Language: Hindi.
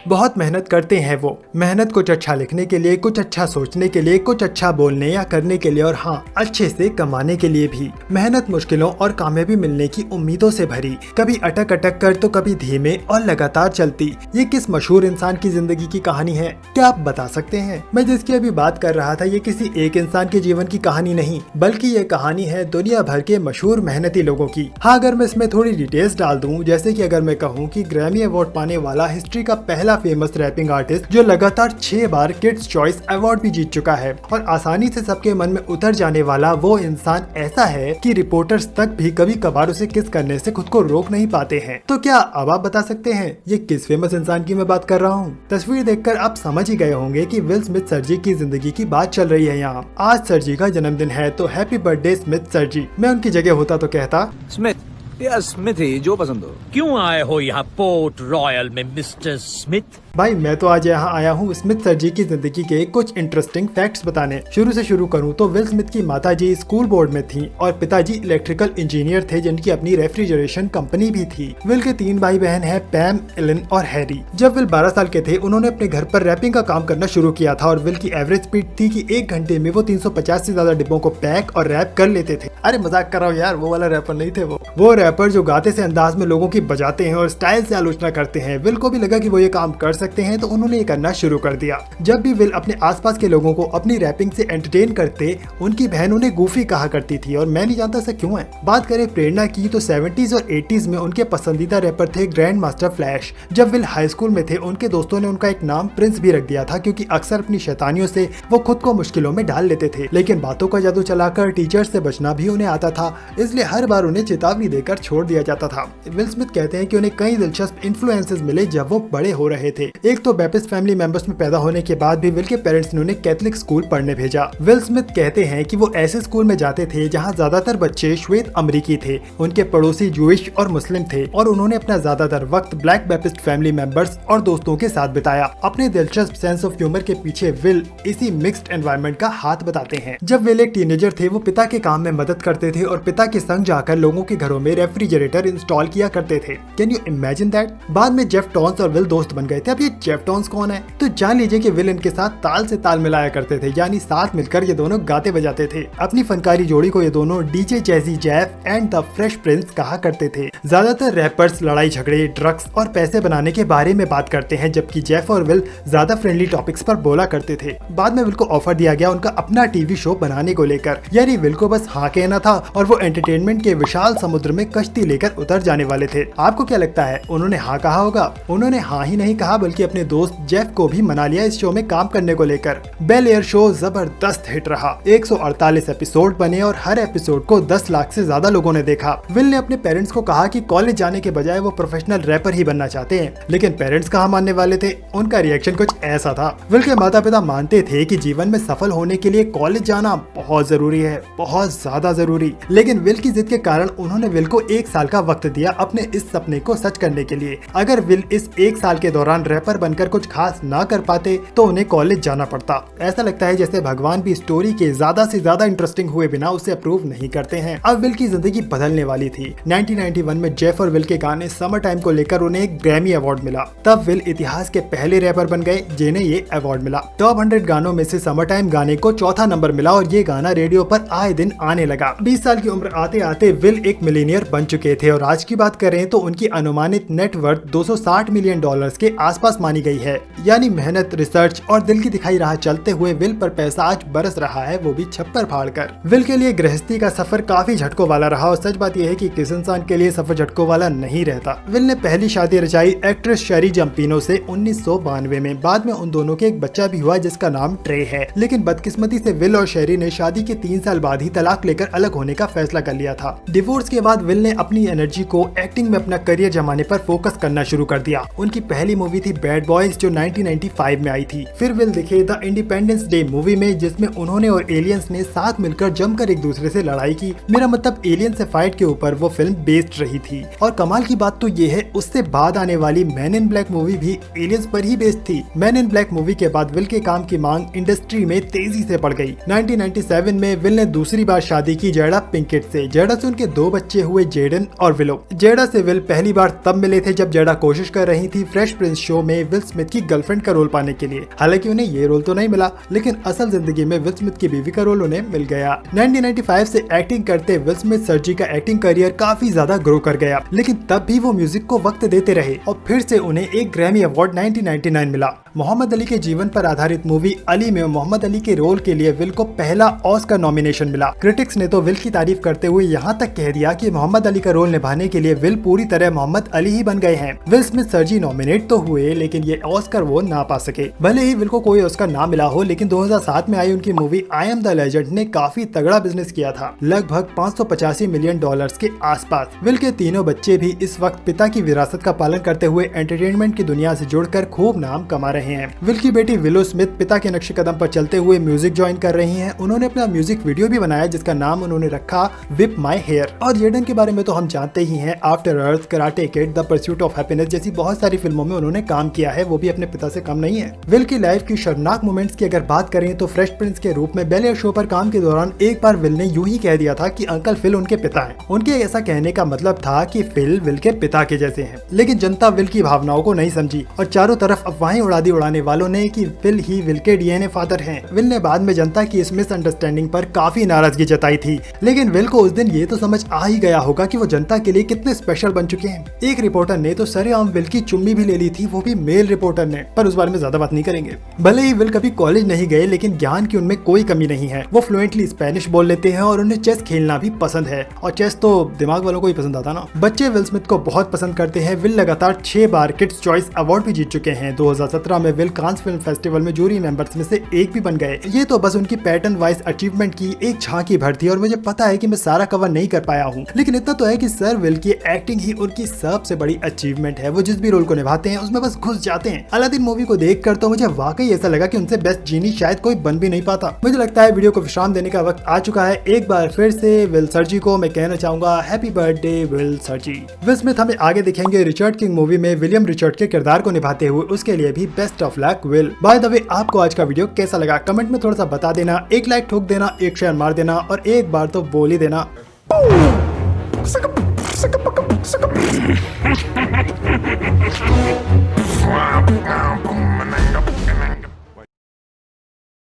बहुत मेहनत करते हैं वो। मेहनत कुछ अच्छा लिखने के लिए, कुछ अच्छा सोचने के लिए, कुछ अच्छा बोलने या करने के लिए और हाँ, अच्छे से कमाने के लिए भी। मेहनत मुश्किलों और कामयाबी मिलने की उम्मीदों से भरी, कभी अटक अटक कर तो कभी धीमे और लगातार चलती। ये किस मशहूर इंसान की जिंदगी की कहानी है, क्या आप बता सकते हैं? मैं जिसकी अभी बात कर रहा था ये किसी एक इंसान के जीवन की कहानी नहीं, बल्कि ये कहानी है दुनिया भर के मशहूर मेहनती लोगों की। हाँ, अगर मैं इसमें थोड़ी डिटेल्स डाल दूं, जैसे कि अगर मैं कहूँ कि ग्रैमी अवार्ड पाने वाला हिस्ट्री का पहला फेमस रैपिंग आर्टिस्ट जो लगातार 6 बार किड्स चॉइस अवार्ड भी जीत चुका है और आसानी से सबके मन में उतर जाने वाला वो इंसान ऐसा है कि रिपोर्टर्स तक भी कभी कभार उसे किस करने से खुद को रोक नहीं पाते हैं। तो क्या अब आप बता सकते हैं ये किस फेमस इंसान की मैं बात कर रहा हूँ? तस्वीर देखकर आप समझ ही गए होंगे कि विल स्मिथ सर जी की जिंदगी की बात चल रही है यहाँ। आज सर जी का जन्मदिन है तो हैप्पी बर्थडे स्मिथ सर जी। मैं उनकी जगह होता तो कहता स्मिथ या स्मिथ ही, जो पसंद हो। क्यों आए हो यहाँ पोर्ट रॉयल में मिस्टर स्मिथ? भाई मैं तो आज यहाँ आया हूँ स्मिथ सर जी की जिंदगी के कुछ इंटरेस्टिंग फैक्ट्स बताने। शुरू से शुरू करूँ तो विल स्मिथ की माताजी स्कूल बोर्ड में थीं और पिताजी इलेक्ट्रिकल इंजीनियर थे जिनकी अपनी रेफ्रिजरेशन कंपनी भी थी। विल के 3 भाई बहन हैं, पैम, एलन और हैरी। जब विल 12 साल के थे उन्होंने अपने घर पर रैपिंग का काम करना शुरू किया था और विल की एवरेज स्पीड थी कि 1 घंटे में वो 350 से ज्यादा डिब्बों को पैक और रैप कर लेते थे। अरे मजाक कर रहा हूँ यार, वो वाला रैपर नहीं थे वो रैपर जो गाते से अंदाज में लोगों की बजाते हैं और स्टाइल से आलोचना करते हैं। विल को भी लगा कि वो ये काम कर सकते हैं तो उन्होंने ये करना शुरू कर दिया। जब भी विल अपने आसपास के लोगों को अपनी रैपिंग से एंटरटेन करते, उनकी बहन उन्हें गूफी कहा करती थी और मैं नहीं जानता ऐसा क्यों है। बात करें प्रेरणा की तो 70s और 80s में उनके पसंदीदा रैपर थे ग्रैंड मास्टर फ्लैश। जब विल हाई स्कूल में थे उनके दोस्तों ने उनका एक नाम प्रिंस भी रख दिया था क्योंकि अक्सर अपनी शैतानियों से वो खुद को मुश्किलों में डाल लेते थे, लेकिन बातों का जादू चलाकर टीचर से बचना भी उन्हें आता था, इसलिए हर बार उन्हें चेतावनी देकर छोड़ दिया जाता था। विल स्मिथ कहते हैं कि उन्हें कई दिलचस्प इन्फ्लुएंसेस मिले जब वो बड़े हो रहे थे। एक तो बैप्टिस्ट फैमिली मेंबर्स में पैदा होने के बाद भी विल के पेरेंट्स ने उन्हें कैथोलिक स्कूल पढ़ने भेजा। विल स्मिथ कहते हैं कि वो ऐसे स्कूल में जाते थे जहां ज्यादातर बच्चे श्वेत अमेरिकी थे, उनके पड़ोसी जूइश और मुस्लिम थे और उन्होंने अपना ज्यादातर वक्त ब्लैक बैप्टिस्ट फैमिली मेंबर्स और दोस्तों के साथ बिताया। अपने दिलचस्प सेंस ऑफ ह्यूमर के पीछे विल इसी मिक्स्ड एनवायरनमेंट का हाथ बताते हैं। जब विल एक टीनेजर थे वो पिता के काम में मदद करते थे और पिता के संग जाकर लोगों के घरों में रेफ्रिजरेटर इंस्टॉल किया करते थे। Can you imagine that? बाद में जेफ टॉन्स और विल दोस्त बन गए थे। अब ये जेफ टॉन्स कौन है? तो जान लीजिए कि विल इनके साथ ताल से ताल मिलाया करते थे, यानी साथ मिलकर ये दोनों गाते बजाते थे। अपनी फनकारी जोड़ी को ये दोनों DJ jazzy Jeff and the fresh Prince कहा करते थे। ज्यादातर रैपर्स लड़ाई झगड़े, ड्रग्स और पैसे बनाने के बारे में बात करते हैं, जबकि जेफ और विल ज्यादा फ्रेंडली टॉपिक्स पर बोला करते थे। बाद में विल को ऑफर दिया गया उनका अपना टीवी शो बनाने को लेकर, यानी विल को बस हाँ कहना था और वो एंटरटेनमेंट के विशाल समुद्र में कश्ती लेकर उतर जाने वाले थे। आपको क्या लगता है उन्होंने हाँ कहा होगा? उन्होंने हाँ ही नहीं कहा बल्कि अपने दोस्त जेफ को भी मना लिया इस शो में काम करने को लेकर। बेल एयर शो जबरदस्त हिट रहा। 148 एपिसोड बने और हर एपिसोड को 10 लाख से ज्यादा लोगों ने देखा। विल ने अपने पेरेंट्स को कहा कि कॉलेज जाने के बजाय वो प्रोफेशनल रैपर ही बनना चाहते हैं, लेकिन पेरेंट्स कहाँ मानने वाले थे। उनका रिएक्शन कुछ ऐसा था। विल के माता पिता मानते थे कि जीवन में सफल होने के लिए कॉलेज जाना बहुत जरूरी है, बहुत ज्यादा जरूरी, लेकिन विल की जिद के कारण उन्होंने विल को 1 साल का वक्त दिया अपने इस सपने को सच करने के लिए। अगर विल इस 1 साल के दौरान रैपर बनकर कुछ खास ना कर पाते तो उन्हें कॉलेज जाना पड़ता। ऐसा लगता है जैसे भगवान भी स्टोरी के ज्यादा से ज्यादा इंटरेस्टिंग हुए बिना उसे अप्रूव नहीं करते हैं। अब विल की जिंदगी बदलने वाली थी। 1991 में जेफ और विल के गाने समर टाइम को लेकर उन्हें एक ग्रैमी अवार्ड मिला। तब विल इतिहास के पहले रैपर बन गए जिन्हें ये अवार्ड मिला। टॉप 100 गानों में से समर टाइम गाने को 4था नंबर मिला और ये गाना रेडियो पर आए दिन आने लगा। 20 साल की उम्र आते आते विल एक मिलीनियर बन चुके थे और आज की बात करें तो उनकी अनुमानित नेटवर्थ $260 मिलियन के आसपास मानी गई है। यानी मेहनत, रिसर्च और दिल की दिखाई राह चलते हुए विल पर पैसा आज बरस रहा है, वो भी छप्पर फाड़ कर। विल के लिए गृहस्थी का सफर काफी झटकों वाला रहा और सच बात यह है कि किस इंसान के लिए सफर झटकों वाला नहीं रहता। विल ने पहली शादी रचाई एक्ट्रेस शेरी जम्पिनो से 1992 में। बाद में उन दोनों के एक बच्चा भी हुआ जिसका नाम ट्रे है, लेकिन बदकिस्मती से विल और शेरी ने शादी के 3 साल बाद ही तलाक लेकर अलग होने का फैसला कर लिया था। डिवोर्स के बाद विल ने अपनी एनर्जी को एक्टिंग में अपना करियर जमाने पर फोकस करना शुरू कर दिया। उनकी पहली मूवी थी बैड बॉयज जो 1995 में आई थी। फिर विल दिखे द इंडिपेंडेंस डे मूवी में जिसमें उन्होंने और एलियंस ने साथ मिलकर जमकर एक दूसरे से लड़ाई की। मेरा मतलब एलियन से फाइट के ऊपर वो फिल्म बेस्ड रही थी। और कमाल की बात तो ये है उससे बाद आने वाली मैन इन ब्लैक मूवी भी एलियंस पर ही बेस्ड थी। मैन इन ब्लैक मूवी के बाद विल के काम की मांग इंडस्ट्री में तेजी से बढ़ गई। 1997 में विल ने दूसरी बार शादी की जेडा पिंकेट से। जेडा से उनके 2 बच्चे हुए, जेडन और विलो। जेडा से विल पहली बार तब मिले थे जब जेडा कोशिश कर रही थी फ्रेश प्रिंस शो में विल स्मिथ की गर्लफ्रेंड का रोल पाने के लिए। हालांकि उन्हें ये रोल तो नहीं मिला, लेकिन असल जिंदगी में विल स्मिथ की बीवी का रोल उन्हें मिल गया। 1995 से एक्टिंग करते विल स्मिथ सर जी का एक्टिंग करियर काफी ज्यादा ग्रो कर गया, लेकिन तब भी वो म्यूजिक को वक्त देते रहे और फिर से उन्हें एक ग्रैमी अवार्ड 1999 मिला। मोहम्मद अली के जीवन पर आधारित मूवी अली में मोहम्मद अली के रोल के लिए विल को पहला ऑस्कर नॉमिनेशन मिला। क्रिटिक्स ने तो विल की तारीफ करते हुए यहाँ तक कह दिया कि मोहम्मद अली का रोल निभाने के लिए विल पूरी तरह मोहम्मद अली ही बन गए हैं। Will Smith sir ji nominate तो हुए, लेकिन ये ऑस्कर वो ना पा सके। भले ही विल को कोई ऑस्कर ना मिला हो, लेकिन 2007 में आई उनकी movie I am the legend ने काफी तगड़ा बिजनेस किया था, लगभग $585 मिलियन के आसपास। विल के तीनों बच्चे भी इस वक्त पिता की विरासत का पालन करते हुए एंटरटेनमेंट की दुनिया से जुड़कर खूब नाम कमा रहे हैं। विल की बेटी विलो स्मिथ पिता के नक्शे कदम पर चलते हुए म्यूजिक ज्वाइन कर रही हैं। उन्होंने अपना म्यूजिक वीडियो भी बनाया जिसका नाम उन्होंने रखा विप माई हेयर। और जेडन के बारे में तो हम जानते ही हैं, after earth, karate kid, the pursuit of happiness जैसी बहुत सारी फिल्मों में उन्होंने काम किया है, वो भी अपने पिता से कम नहीं है। विल की लाइफ की शर्मनाक मोमेंट्स की अगर बात करें तो फ्रेश प्रिंस के रूप में बेल एयर शो पर काम के दौरान एक बार विल ने यूं ही कह दिया था कि अंकल फिल उनके पिता हैं। उनके ऐसा कहने का मतलब था कि फिल विल के पिता के जैसे हैं, लेकिन जनता विल की भावनाओं को नहीं समझी और चारों तरफ अफवाहें उड़ा दी उड़ाने वालों ने कि फिल ही विल के डीएनए फादर हैं। विल ने बाद में जनता की इस मिसअंडरस्टैंडिंग पर काफी नाराजगी जताई थी, लेकिन विल को उस दिन ये तो समझ आ ही गया होगा कि वो जनता के लिए कितने स्पेशल बन चुके हैं। एक रिपोर्टर ने तो सरेआम विल की चुम्मी भी ले ली थी, वो भी मेल रिपोर्टर ने, पर उस बारे में ज्यादा बात नहीं करेंगे। भले ही विल कभी कॉलेज नहीं गए, लेकिन ज्ञान की उनमें कोई कमी नहीं है। वो फ्लुएंटली स्पेनिश बोल लेते हैं और उन्हें चेस खेलना भी पसंद है, और चेस तो दिमाग वालों को ही पसंद आता ना। बच्चे विल स्मिथ को बहुत पसंद करते हैं। विल लगातार 6 बार किड्स चॉइस अवार्ड भी जीत चुके हैं। 2017 में विल कांस फिल्म फेस्टिवल में जूरी मेंबर्स में से एक भी बन गए। ये तो बस उनकी पैटर्न वाइज अचीवमेंट की एक झांकी भर थी, और मुझे पता है कि मैं सारा कवर नहीं कर पाया हूँ, लेकिन इतना तो है कि सर विल की एक्टिंग ही उनकी सबसे बड़ी अचीवमेंट है। वो जिस भी रोल को निभाते हैं उसमें बस घुस जाते हैं। अलादीन मूवी को देखकर तो मुझे वाकई ऐसा लगा कि उनसे बेस्ट जीनी शायद कोई बन भी नहीं पाता। मुझे लगता है वीडियो को विश्राम देने का वक्त आ चुका है। एक बार फिर से विल सर जी को मैं कहना चाहूंगा happy birthday Will sir ji. Will Smith हमें आगे दिखेंगे रिचर्ड किंग मूवी में विलियम रिचर्ड के किरदार को निभाते हुए, उसके लिए भी best of luck Will. By the way, आपको आज का वीडियो कैसा लगा कमेंट में थोड़ा सा बता देना। एक लाइक ठोक देना, एक शेयर मार देना और एक बार तो बोल ही देना। Boom, and then go.